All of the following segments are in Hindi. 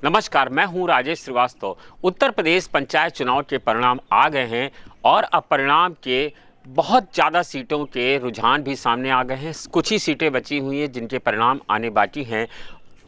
नमस्कार, मैं हूं राजेश श्रीवास्तव। उत्तर प्रदेश पंचायत चुनाव के परिणाम आ गए हैं और अब परिणाम के बहुत ज़्यादा सीटों के रुझान भी सामने आ गए हैं। कुछ ही सीटें बची हुई हैं जिनके परिणाम आने बाकी हैं,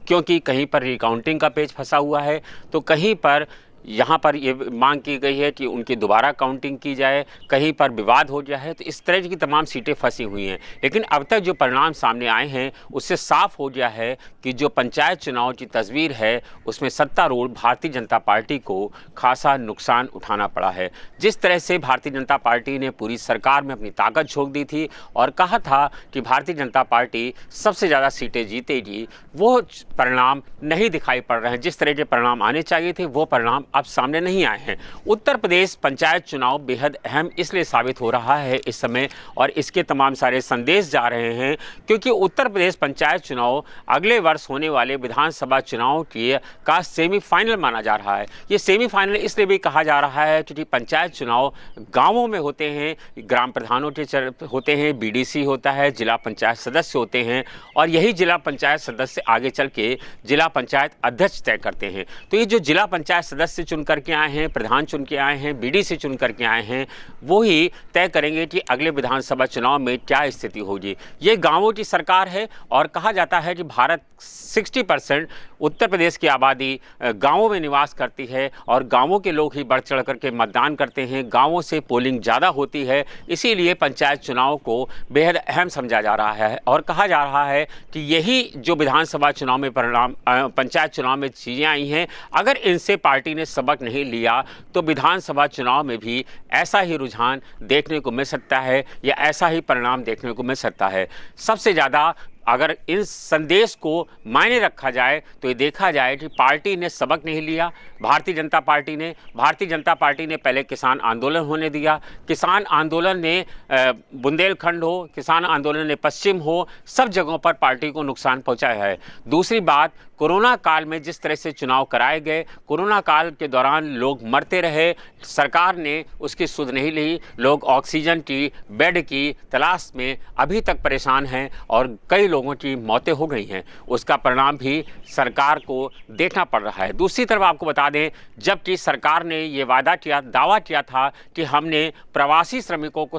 क्योंकि कहीं पर रिकाउंटिंग का पेच फंसा हुआ है तो कहीं पर यहाँ पर ये मांग की गई है कि उनकी दोबारा काउंटिंग की जाए, कहीं पर विवाद हो गया है। तो इस तरह की तमाम सीटें फंसी हुई हैं। लेकिन अब तक जो परिणाम सामने आए हैं उससे साफ हो गया है कि जो पंचायत चुनाव की तस्वीर है उसमें सत्तारूढ़ भारतीय जनता पार्टी को खासा नुकसान उठाना पड़ा है। जिस तरह से भारतीय जनता पार्टी ने पूरी सरकार में अपनी ताकत झोंक दी थी और कहा था कि भारतीय जनता पार्टी सबसे ज़्यादा सीटें जीतेगी, वो परिणाम नहीं दिखाई पड़ रहे हैं। जिस तरह के परिणाम आने चाहिए थे वो परिणाम अब सामने नहीं आए हैं। उत्तर प्रदेश पंचायत चुनाव बेहद अहम इसलिए साबित हो रहा है इस समय, और इसके तमाम सारे संदेश जा रहे हैं क्योंकि उत्तर प्रदेश पंचायत चुनाव अगले वर्ष होने वाले विधानसभा चुनाव का सेमीफाइनल माना जा रहा है। ये सेमीफाइनल इसलिए भी कहा जा रहा है क्योंकि पंचायत चुनाव गाँवों में होते हैं, ग्राम प्रधानों के होते हैं, BDC होता है, जिला पंचायत सदस्य होते हैं, और यही जिला पंचायत सदस्य आगे चल के जिला पंचायत अध्यक्ष तय करते हैं। तो ये जो जिला पंचायत सदस्य चुन करके आए हैं, प्रधान चुन के आए हैं, BDC चुन करके आए हैं, वो ही तय करेंगे कि अगले विधानसभा चुनाव में क्या स्थिति होगी। ये गांवों की सरकार है और कहा जाता है कि भारत 60% उत्तर प्रदेश की आबादी गांवों में निवास करती है और गांवों के लोग ही बढ़ चढ़ करके मतदान करते हैं। गांवों से पोलिंग ज़्यादा होती है, इसीलिए पंचायत चुनाव को बेहद अहम समझा जा रहा है और कहा जा रहा है कि यही जो विधानसभा चुनाव में परिणाम पंचायत चुनाव में चीज़ें आई हैं, अगर इनसे पार्टी ने सबक नहीं लिया तो विधानसभा चुनाव में भी ऐसा ही रुझान देखने को मिल सकता है या ऐसा ही परिणाम देखने को मिल सकता है। सबसे ज़्यादा अगर इन संदेश को मायने रखा जाए तो ये देखा जाए कि पार्टी ने सबक नहीं लिया। भारतीय जनता पार्टी ने पहले किसान आंदोलन होने दिया। किसान आंदोलन ने बुंदेलखंड हो, किसान आंदोलन ने पश्चिम हो, सब जगहों पर पार्टी को नुकसान पहुंचाया है। दूसरी बात, कोरोना काल में जिस तरह से चुनाव कराए गए, कोरोना काल के दौरान लोग मरते रहे, सरकार ने उसकी सुध नहीं ली। लोग ऑक्सीजन की, बेड की तलाश में अभी तक परेशान हैं और कई लोगों की मौतें हो गई हैं। उसका परिणाम भी सरकार को देखना पड़ रहा है। दूसरी तरफ आपको बता दें, जबकि सरकार ने ये दावा किया था कि हमने प्रवासी श्रमिकों को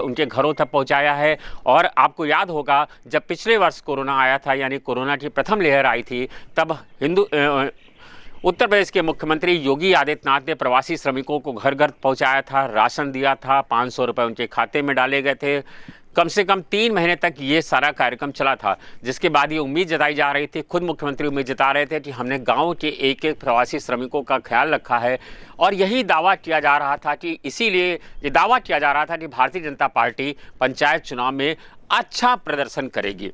उनके घरों तक पहुंचाया है, और आपको याद होगा जब पिछले वर्ष कोरोना आया था, यानी कोरोना की प्रथम लहर आई थी, तब उत्तर प्रदेश के मुख्यमंत्री योगी आदित्यनाथ ने प्रवासी श्रमिकों को घर घर पहुंचाया था, राशन दिया था, 500 रुपये उनके खाते में डाले गए थे। कम से कम 3 महीने तक ये सारा कार्यक्रम चला था, जिसके बाद ये उम्मीद जताई जा रही थी, खुद मुख्यमंत्री उम्मीद जता रहे थे कि हमने गांव के एक एक प्रवासी श्रमिकों का ख्याल रखा है। और यही दावा किया जा रहा था कि इसीलिए ये दावा किया जा रहा था कि भारतीय जनता पार्टी पंचायत चुनाव में अच्छा प्रदर्शन करेगी।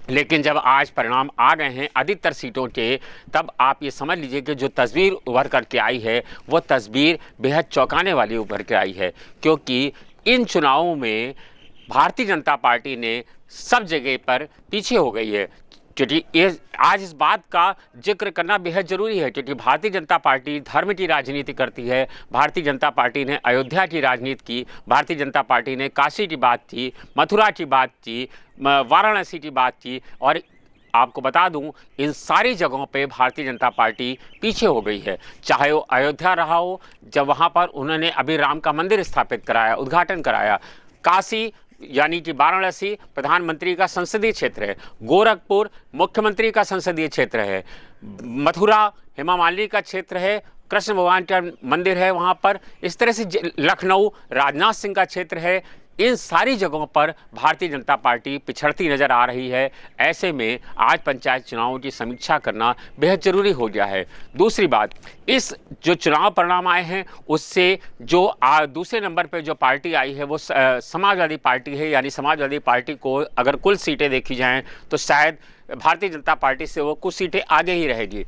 लेकिन जब आज परिणाम आ गए हैं अधिकतर सीटों के, तब आप ये समझ लीजिए कि जो तस्वीर उभर करके आई है वो तस्वीर बेहद चौंकाने वाली उभर के आई है, क्योंकि इन चुनावों में भारतीय जनता पार्टी ने सब जगह पर पीछे हो गई है। क्योंकि आज इस बात का जिक्र करना बेहद ज़रूरी है, क्योंकि भारतीय जनता पार्टी धर्म की राजनीति करती है। भारतीय जनता पार्टी ने अयोध्या की राजनीति की, भारतीय जनता पार्टी ने काशी की बात की, मथुरा की बात की, वाराणसी की बात की, और आपको बता दूं इन सारी जगहों पे भारतीय जनता पार्टी पीछे हो गई है। चाहे वो अयोध्या रहा हो, जब वहाँ पर उन्होंने अभी राम का मंदिर स्थापित कराया, उद्घाटन कराया, काशी यानी कि वाराणसी प्रधानमंत्री का संसदीय क्षेत्र है, गोरखपुर मुख्यमंत्री का संसदीय क्षेत्र है, मथुरा हेमा मालिनी का क्षेत्र है, कृष्ण भगवान का मंदिर है वहाँ पर, इस तरह से लखनऊ राजनाथ सिंह का क्षेत्र है। इन सारी जगहों पर भारतीय जनता पार्टी पिछड़ती नज़र आ रही है। ऐसे में आज पंचायत चुनावों की समीक्षा करना बेहद ज़रूरी हो गया है। दूसरी बात, इस जो चुनाव परिणाम आए हैं उससे जो दूसरे नंबर पर जो पार्टी आई है वो समाजवादी पार्टी है। यानी समाजवादी पार्टी को अगर कुल सीटें देखी जाएँ तो शायद भारतीय जनता पार्टी से वो कुछ सीटें आगे ही रहेगी,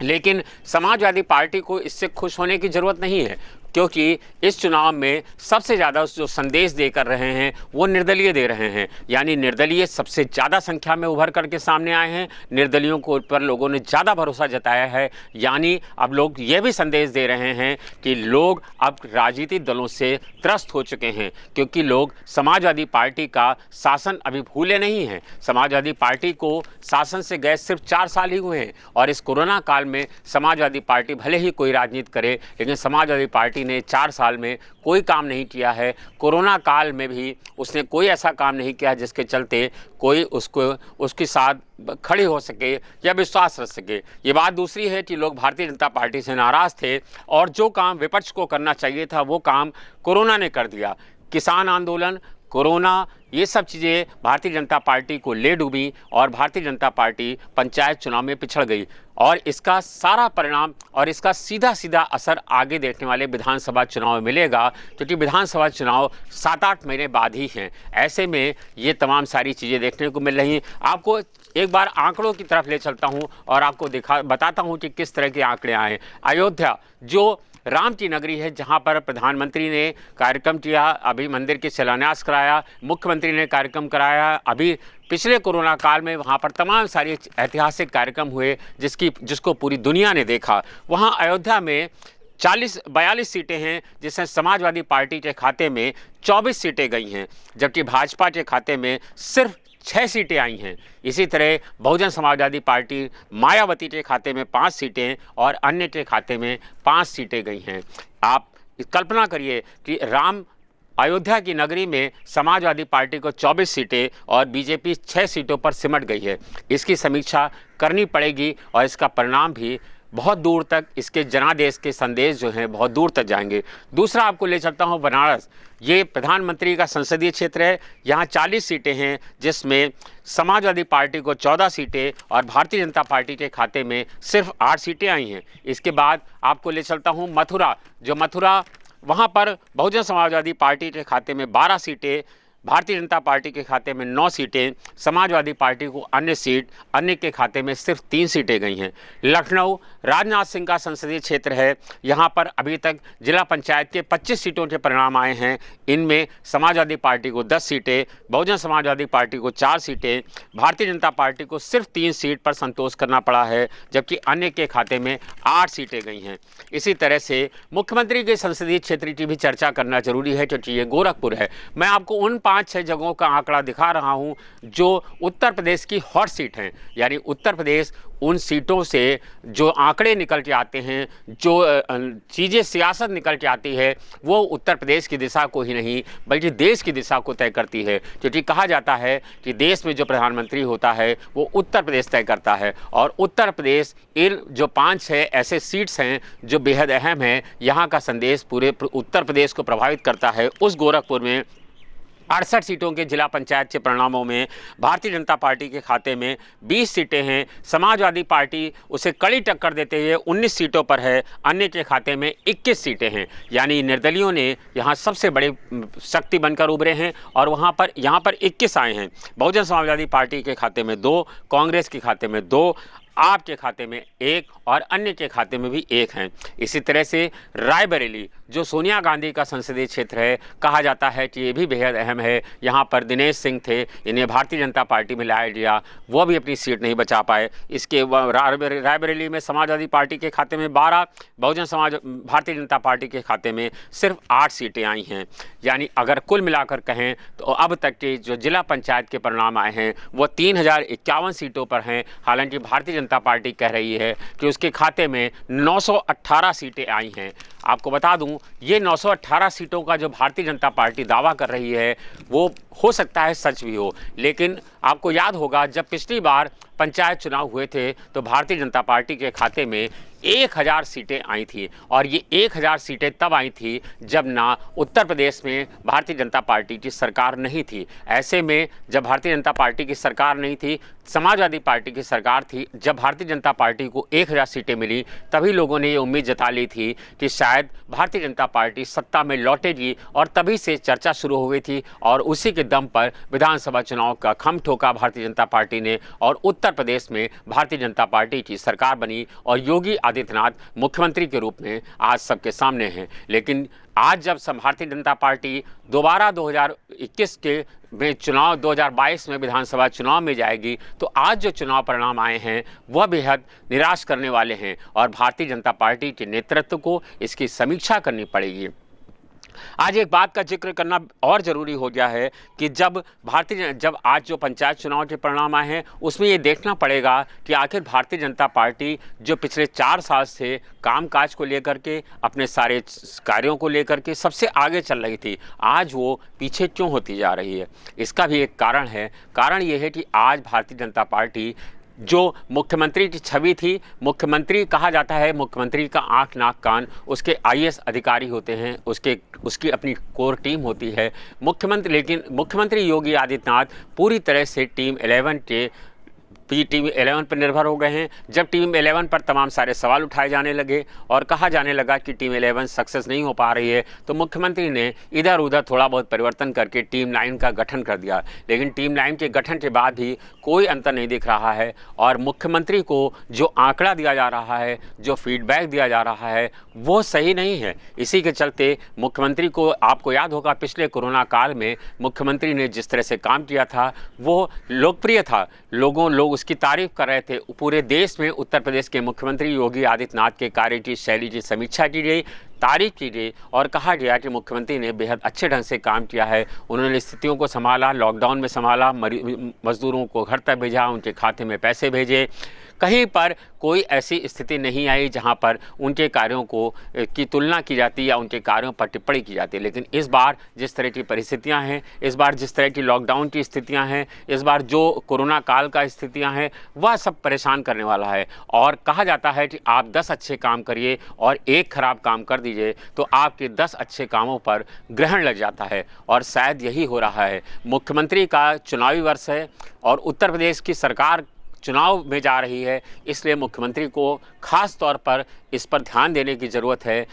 लेकिन समाजवादी पार्टी को इससे खुश होने की ज़रूरत नहीं है, क्योंकि इस चुनाव में सबसे ज़्यादा जो संदेश देकर रहे हैं वो निर्दलीय दे रहे हैं, यानी निर्दलीय सबसे ज़्यादा संख्या में उभर करके सामने आए हैं। निर्दलियों को पर लोगों ने ज़्यादा भरोसा जताया है, यानी अब लोग ये भी संदेश दे रहे हैं कि लोग अब राजनीतिक दलों से त्रस्त हो चुके हैं, क्योंकि लोग समाजवादी पार्टी का शासन अभी भूले नहीं हैं। समाजवादी पार्टी को शासन से गए सिर्फ 4 साल ही हुए हैं, और इस कोरोना काल में समाजवादी पार्टी भले ही कोई राजनीति करे, लेकिन समाजवादी पार्टी ने 4 साल में कोई काम नहीं किया है। कोरोना काल में भी उसने कोई ऐसा काम नहीं किया जिसके चलते कोई उसके साथ खड़े हो सके या विश्वास रख सके। ये बात दूसरी है कि लोग भारतीय जनता पार्टी से नाराज़ थे, और जो काम विपक्ष को करना चाहिए था वो काम कोरोना ने कर दिया। किसान आंदोलन, कोरोना, ये सब चीज़ें भारतीय जनता पार्टी को ले डूबी, और भारतीय जनता पार्टी पंचायत चुनाव में पिछड़ गई। और इसका सारा परिणाम और इसका सीधा सीधा असर आगे देखने वाले विधानसभा चुनाव में मिलेगा, क्योंकि विधानसभा चुनाव 7-8 महीने बाद ही हैं। ऐसे में ये तमाम सारी चीज़ें देखने को मिल रही हैं। आपको एक बार आंकड़ों की तरफ ले चलता हूँ और आपको बताता हूँ कि किस तरह के आंकड़े आए। अयोध्या जो राम की नगरी है, जहां पर प्रधानमंत्री ने कार्यक्रम किया, अभी मंदिर के शिलान्यास कराया, मुख्यमंत्री ने कार्यक्रम कराया, अभी पिछले कोरोना काल में वहां पर तमाम सारे ऐतिहासिक कार्यक्रम हुए जिसको पूरी दुनिया ने देखा। वहां अयोध्या में 42 सीटें हैं, जिसमें समाजवादी पार्टी के खाते में 24 सीटें गई हैं, जबकि भाजपा के खाते में सिर्फ 6 सीटें आई हैं। इसी तरह बहुजन समाजवादी पार्टी मायावती के खाते में 5 सीटें और अन्य के खाते में 5 सीटें गई हैं। आप कल्पना करिए कि अयोध्या की नगरी में समाजवादी पार्टी को 24 सीटें और बीजेपी 6 सीटों पर सिमट गई है। इसकी समीक्षा करनी पड़ेगी, और इसका परिणाम भी बहुत दूर तक, इसके जनादेश के संदेश जो हैं बहुत दूर तक जाएंगे। दूसरा आपको ले चलता हूं बनारस। ये प्रधानमंत्री का संसदीय क्षेत्र है। यहाँ 40 सीटें हैं, जिसमें समाजवादी पार्टी को 14 सीटें और भारतीय जनता पार्टी के खाते में सिर्फ 8 सीटें आई हैं। इसके बाद आपको ले चलता हूँ मथुरा, वहाँ पर बहुजन समाजवादी पार्टी के खाते में 12 सीटें, भारतीय जनता पार्टी के खाते में 9 सीटें, समाजवादी पार्टी को अन्य के खाते में सिर्फ 3 सीटें गई हैं। लखनऊ राजनाथ सिंह का संसदीय क्षेत्र है। यहाँ पर अभी तक जिला पंचायत के 25 सीटों के परिणाम आए हैं। इनमें समाजवादी पार्टी को 10 सीटें, बहुजन समाजवादी पार्टी को 4 सीटें, भारतीय जनता पार्टी को सिर्फ 3 सीट पर संतोष करना पड़ा है, जबकि अन्य के खाते में 8 सीटें गई हैं। इसी तरह से मुख्यमंत्री के संसदीय क्षेत्र की भी चर्चा करना जरूरी है, क्योंकि ये गोरखपुर है। मैं आपको उन 5-6 जगहों का आंकड़ा दिखा रहा हूं जो उत्तर प्रदेश की हॉट सीट हैं, यानी उत्तर प्रदेश उन सीटों से जो आंकड़े निकल के आते हैं, जो चीज़ें सियासत निकल के आती है, वो उत्तर प्रदेश की दिशा को ही नहीं बल्कि देश की दिशा को तय करती है। क्योंकि कहा जाता है कि देश में जो प्रधानमंत्री होता है वो उत्तर प्रदेश तय करता है, और उत्तर प्रदेश इन जो 5-6 ऐसे सीट्स हैं जो बेहद अहम हैं, यहाँ का संदेश पूरे उत्तर प्रदेश को प्रभावित करता है। उस गोरखपुर में 68 सीटों के जिला पंचायत के परिणामों में भारतीय जनता पार्टी के खाते में 20 सीटें हैं, समाजवादी पार्टी उसे कड़ी टक्कर देते हुए 19 सीटों पर है, अन्य के खाते में 21 सीटें हैं। यानी निर्दलियों ने यहाँ सबसे बड़ी शक्ति बनकर उभरे हैं, और यहाँ पर 21 आए हैं। बहुजन समाजवादी पार्टी के खाते में 2, कांग्रेस के खाते में 2, आपके खाते में 1 और अन्य के खाते में भी 1 हैं। इसी तरह से रायबरेली जो सोनिया गांधी का संसदीय क्षेत्र है, कहा जाता है कि ये भी बेहद अहम है। यहाँ पर दिनेश सिंह थे, इन्हें भारतीय जनता पार्टी में लाया गया, वो भी अपनी सीट नहीं बचा पाए। इसके रायबरेली में समाजवादी पार्टी के खाते में 12, भारतीय जनता पार्टी के खाते में सिर्फ 8 सीटें आई हैं। यानी अगर कुल मिलाकर कहें तो अब तक के जो जिला पंचायत के परिणाम आए हैं वो 3051 सीटों पर हैं। हालांकि भारतीय जनता पार्टी कह रही है कि उसके खाते में 918 सीटें आई हैं। आपको बता दूं, ये 918 सीटों का जो भारतीय जनता पार्टी दावा कर रही है वो हो सकता है सच भी हो, लेकिन आपको याद होगा जब पिछली बार पंचायत चुनाव हुए थे तो भारतीय जनता पार्टी के खाते में 1000 सीटें आई थी, और ये 1000 सीटें तब आई थी जब ना उत्तर प्रदेश में भारतीय जनता पार्टी की सरकार नहीं थी। ऐसे में जब भारतीय जनता पार्टी की सरकार नहीं थी, समाजवादी पार्टी की सरकार थी, जब भारतीय जनता पार्टी को 1000 सीटें मिली, तभी लोगों ने ये उम्मीद जता ली थी कि शायद भारतीय जनता पार्टी सत्ता में लौटेगी, और तभी से चर्चा शुरू हो गई थी, और उसी के दम पर विधानसभा चुनाव का खम ठोक रोका भारतीय जनता पार्टी ने और उत्तर प्रदेश में भारतीय जनता पार्टी की सरकार बनी और योगी आदित्यनाथ मुख्यमंत्री के रूप में आज सबके सामने हैं। लेकिन आज जब भारतीय जनता पार्टी दोबारा 2021 के में चुनाव 2022 में विधानसभा चुनाव में जाएगी, तो आज जो चुनाव परिणाम आए हैं वह बेहद निराश करने वाले हैं और भारतीय जनता पार्टी के नेतृत्व को इसकी समीक्षा करनी पड़ेगी। आज एक बात का जिक्र करना और ज़रूरी हो गया है कि जब आज जो पंचायत चुनाव के परिणाम आए हैं उसमें ये देखना पड़ेगा कि आखिर भारतीय जनता पार्टी जो पिछले 4 साल से कामकाज को लेकर के, अपने सारे कार्यों को लेकर के सबसे आगे चल रही थी, आज वो पीछे क्यों होती जा रही है। इसका भी एक कारण है। कारण ये है कि आज भारतीय जनता पार्टी जो मुख्यमंत्री की छवि थी, मुख्यमंत्री कहा जाता है, मुख्यमंत्री का आँख नाक कान उसके आईएएस अधिकारी होते हैं, उसकी अपनी कोर टीम होती है लेकिन मुख्यमंत्री योगी आदित्यनाथ पूरी तरह से टीम 11 पर निर्भर हो गए हैं। जब टीम 11 पर तमाम सारे सवाल उठाए जाने लगे और कहा जाने लगा कि टीम 11 सक्सेस नहीं हो पा रही है, तो मुख्यमंत्री ने इधर उधर थोड़ा बहुत परिवर्तन करके टीम 9 का गठन कर दिया। लेकिन टीम 9 के गठन के बाद भी कोई अंतर नहीं दिख रहा है और मुख्यमंत्री को जो आंकड़ा दिया जा रहा है, जो फीडबैक दिया जा रहा है, वो सही नहीं है। इसी के चलते मुख्यमंत्री को, आपको याद होगा पिछले कोरोना काल में मुख्यमंत्री ने जिस तरह से काम किया था वो लोकप्रिय था, लोग उसकी तारीफ कर रहे थे। पूरे देश में उत्तर प्रदेश के मुख्यमंत्री योगी आदित्यनाथ के कार्य की शैली की समीक्षा की गई, तारीफ की गई और कहा गया कि मुख्यमंत्री ने बेहद अच्छे ढंग से काम किया है। उन्होंने स्थितियों को संभाला, लॉकडाउन में संभाला, मजदूरों को घर तक भेजा, उनके खाते में पैसे भेजे। कहीं पर कोई ऐसी स्थिति नहीं आई जहां पर उनके कार्यों की तुलना की जाती या उनके कार्यों पर टिप्पणी की जाती। लेकिन इस बार जिस तरह की परिस्थितियां हैं, इस बार जिस तरह की लॉकडाउन की स्थितियां हैं, इस बार जो कोरोना काल का स्थितियां हैं, वह सब परेशान करने वाला है। और कहा जाता है कि आप 10 अच्छे काम करिए और एक खराब काम कर दीजिए तो आपके 10 अच्छे कामों पर ग्रहण लग जाता है। और शायद यही हो रहा है। मुख्यमंत्री का चुनावी वर्ष है और उत्तर प्रदेश की सरकार चुनाव में जा रही है, इसलिए मुख्यमंत्री को खास तौर पर इस पर ध्यान देने की ज़रूरत है,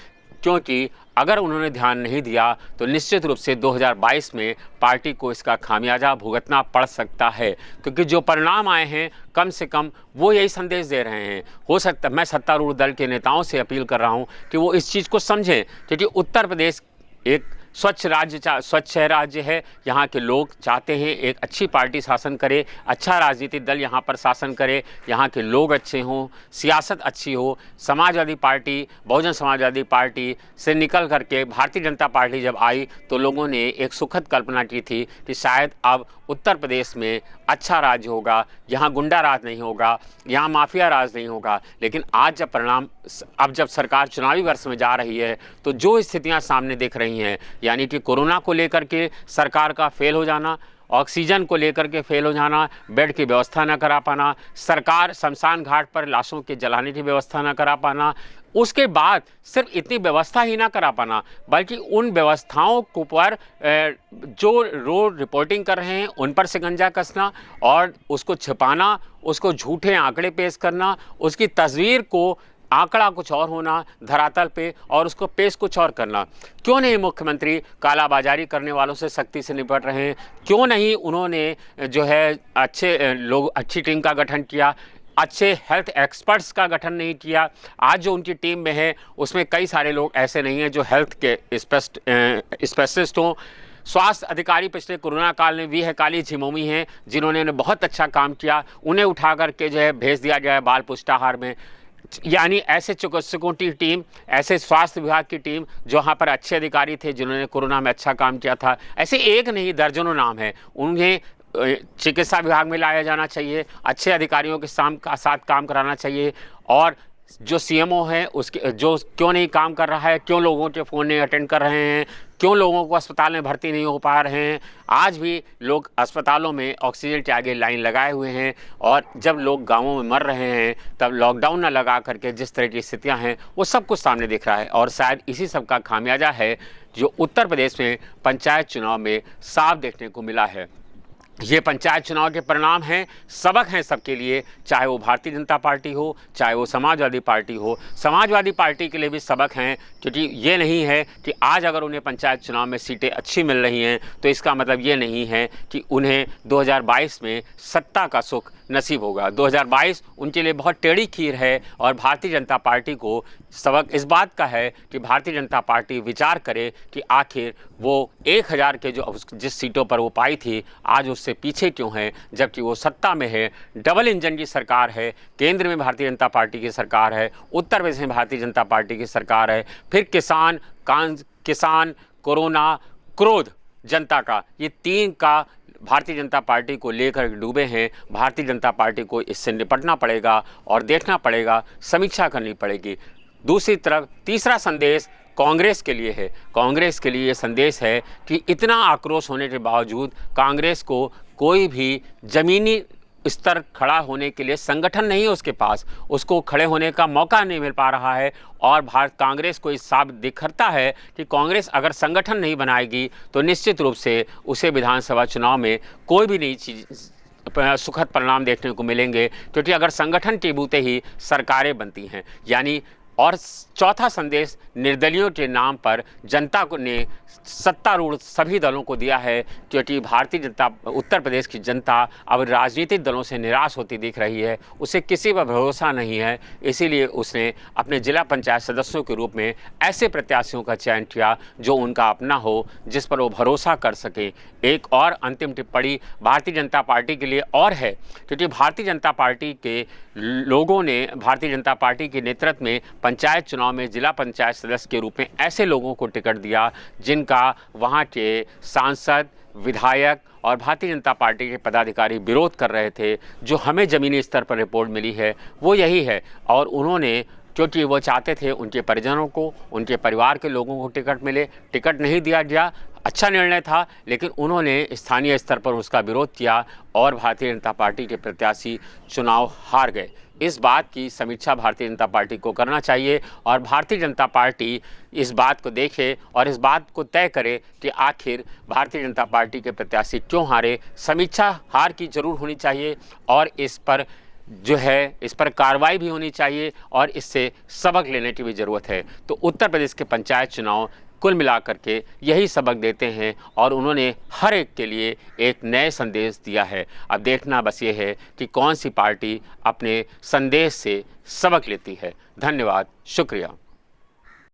क्योंकि अगर उन्होंने ध्यान नहीं दिया तो निश्चित रूप से 2022 में पार्टी को इसका खामियाजा भुगतना पड़ सकता है। क्योंकि जो परिणाम आए हैं कम से कम वो यही संदेश दे रहे हैं। हो सकता, मैं सत्तारूढ़ दल के नेताओं से अपील कर रहा हूँ कि वो इस चीज़ को समझें, क्योंकि उत्तर प्रदेश एक स्वच्छ राज्य है। यहाँ के लोग चाहते हैं एक अच्छी पार्टी शासन करे, अच्छा राजनीतिक दल यहाँ पर शासन करे, यहाँ के लोग अच्छे हों, सियासत अच्छी हो। समाजवादी पार्टी, बहुजन समाजवादी पार्टी से निकल करके भारतीय जनता पार्टी जब आई तो लोगों ने एक सुखद कल्पना की थी कि शायद अब उत्तर प्रदेश में अच्छा राज्य होगा, यहाँ गुंडा राज नहीं होगा, यहाँ माफिया राज नहीं होगा। लेकिन आज अब जब सरकार चुनावी वर्ष में जा रही है तो जो स्थितियाँ सामने दिख रही हैं, यानी कि कोरोना को लेकर के सरकार का फेल हो जाना, ऑक्सीजन को लेकर के फेल हो जाना, बेड की व्यवस्था न करा पाना, सरकार शमशान घाट पर लाशों के जलाने की व्यवस्था न करा पाना, उसके बाद सिर्फ इतनी व्यवस्था ही ना करा पाना बल्कि उन व्यवस्थाओं को पर जो रोड रिपोर्टिंग कर रहे हैं उन पर शिकंजा कसना और उसको छिपाना, उसको झूठे आंकड़े पेश करना, उसकी तस्वीर को आंकड़ा कुछ और होना धरातल पे और उसको पेश कुछ और करना। क्यों नहीं मुख्यमंत्री कालाबाजारी करने वालों से सख्ती से निपट रहे हैं? क्यों नहीं उन्होंने जो है अच्छी टीम का गठन किया, अच्छे हेल्थ एक्सपर्ट्स का गठन नहीं किया? आज जो उनकी टीम में है उसमें कई सारे लोग ऐसे नहीं हैं जो हेल्थ के स्पेशलिस्ट हों। स्वास्थ्य अधिकारी पिछले कोरोना काल में वी है काली झिमोमी हैं जिन्होंने बहुत अच्छा काम किया, उन्हें उठा करके जो है भेज दिया गया है बाल पुष्टाहार में। यानी ऐसे चिकित्सकों की टीम, ऐसे स्वास्थ्य विभाग की टीम जो यहाँ पर अच्छे अधिकारी थे जिन्होंने कोरोना में अच्छा काम किया था, ऐसे एक नहीं दर्जनों नाम है। उन्हें चिकित्सा विभाग में लाया जाना चाहिए, अच्छे अधिकारियों के साथ काम कराना चाहिए। और जो सीएमओ है उसके जो क्यों नहीं काम कर रहा है, क्यों लोगों के फ़ोन नहीं अटेंड कर रहे हैं, क्यों लोगों को अस्पताल में भर्ती नहीं हो पा रहे हैं? आज भी लोग अस्पतालों में ऑक्सीजन के आगे लाइन लगाए हुए हैं और जब लोग गांवों में मर रहे हैं तब लॉकडाउन न लगा करके जिस तरह की स्थितियां हैं वो सब कुछ सामने दिख रहा है। और शायद इसी सब का खामियाजा है जो उत्तर प्रदेश में पंचायत चुनाव में साफ देखने को मिला है। ये पंचायत चुनाव के परिणाम हैं, सबक हैं सबके लिए, चाहे वो भारतीय जनता पार्टी हो, चाहे वो समाजवादी पार्टी हो। समाजवादी पार्टी के लिए भी सबक हैं, क्योंकि ये नहीं है कि आज अगर उन्हें पंचायत चुनाव में सीटें अच्छी मिल रही हैं तो इसका मतलब ये नहीं है कि उन्हें 2022 में सत्ता का सुख नसीब होगा। 2022 उनके लिए बहुत टेढ़ी खीर है और भारतीय जनता पार्टी को सबक इस बात का है कि भारतीय जनता पार्टी विचार करे कि आखिर वो 1000 के जो जिस सीटों पर वो पाई थी आज उससे पीछे क्यों है, जबकि वो सत्ता में है। डबल इंजन की सरकार है, केंद्र में भारतीय जनता पार्टी की सरकार है, उत्तर प्रदेश में भारतीय जनता पार्टी की सरकार है, फिर किसान, कोरोना, क्रोध जनता का, ये तीन का भारतीय जनता पार्टी को लेकर डूबे हैं। भारतीय जनता पार्टी को इससे निपटना पड़ेगा और देखना पड़ेगा, समीक्षा करनी पड़ेगी। दूसरी तरफ तीसरा संदेश कांग्रेस के लिए है। कांग्रेस के लिए ये संदेश है कि इतना आक्रोश होने के बावजूद कांग्रेस को कोई भी ज़मीनी स्तर खड़ा होने के लिए संगठन नहीं है उसके पास, उसको खड़े होने का मौका नहीं मिल पा रहा है। और कांग्रेस को इस साबित दिखता है कि कांग्रेस अगर संगठन नहीं बनाएगी तो निश्चित रूप से उसे विधानसभा चुनाव में कोई भी नई चीज़ सुखद परिणाम देखने को मिलेंगे, क्योंकि अगर संगठन के बूते ही सरकारें बनती हैं। यानी और चौथा संदेश निर्दलियों के नाम पर जनता को ने सत्तारूढ़ सभी दलों को दिया है, क्योंकि भारतीय जनता उत्तर प्रदेश की जनता अब राजनीतिक दलों से निराश होती दिख रही है, उसे किसी पर भरोसा नहीं है। इसीलिए उसने अपने जिला पंचायत सदस्यों के रूप में ऐसे प्रत्याशियों का चयन किया जो उनका अपना हो, जिस पर वो भरोसा कर सके। एक और अंतिम टिप्पणी भारतीय जनता पार्टी के लिए और है, क्योंकि भारतीय जनता पार्टी के लोगों ने भारतीय जनता पार्टी के नेतृत्व में पंचायत चुनाव में जिला पंचायत सदस्य के रूप में ऐसे लोगों को टिकट दिया जिनका वहाँ के सांसद, विधायक और भारतीय जनता पार्टी के पदाधिकारी विरोध कर रहे थे। जो हमें ज़मीनी स्तर पर रिपोर्ट मिली है वो यही है, और उन्होंने, क्योंकि वो चाहते थे उनके परिजनों को, उनके परिवार के लोगों को टिकट मिले, टिकट नहीं दिया गया। अच्छा निर्णय था, लेकिन उन्होंने स्थानीय स्तर पर उसका विरोध किया और भारतीय जनता पार्टी के प्रत्याशी चुनाव हार गए। इस बात की समीक्षा भारतीय जनता पार्टी को करना चाहिए और भारतीय जनता पार्टी इस बात को देखे और इस बात को तय करे कि आखिर भारतीय जनता पार्टी के प्रत्याशी क्यों हारे। समीक्षा हार की जरूर होनी चाहिए और इस पर कार्रवाई भी होनी चाहिए और इससे सबक लेने की भी ज़रूरत है। तो उत्तर प्रदेश के पंचायत चुनाव कुल मिलाकर के यही सबक देते हैं और उन्होंने हर एक के लिए एक नए संदेश दिया है। अब देखना बस ये है कि कौन सी पार्टी अपने संदेश से सबक लेती है। धन्यवाद, शुक्रिया।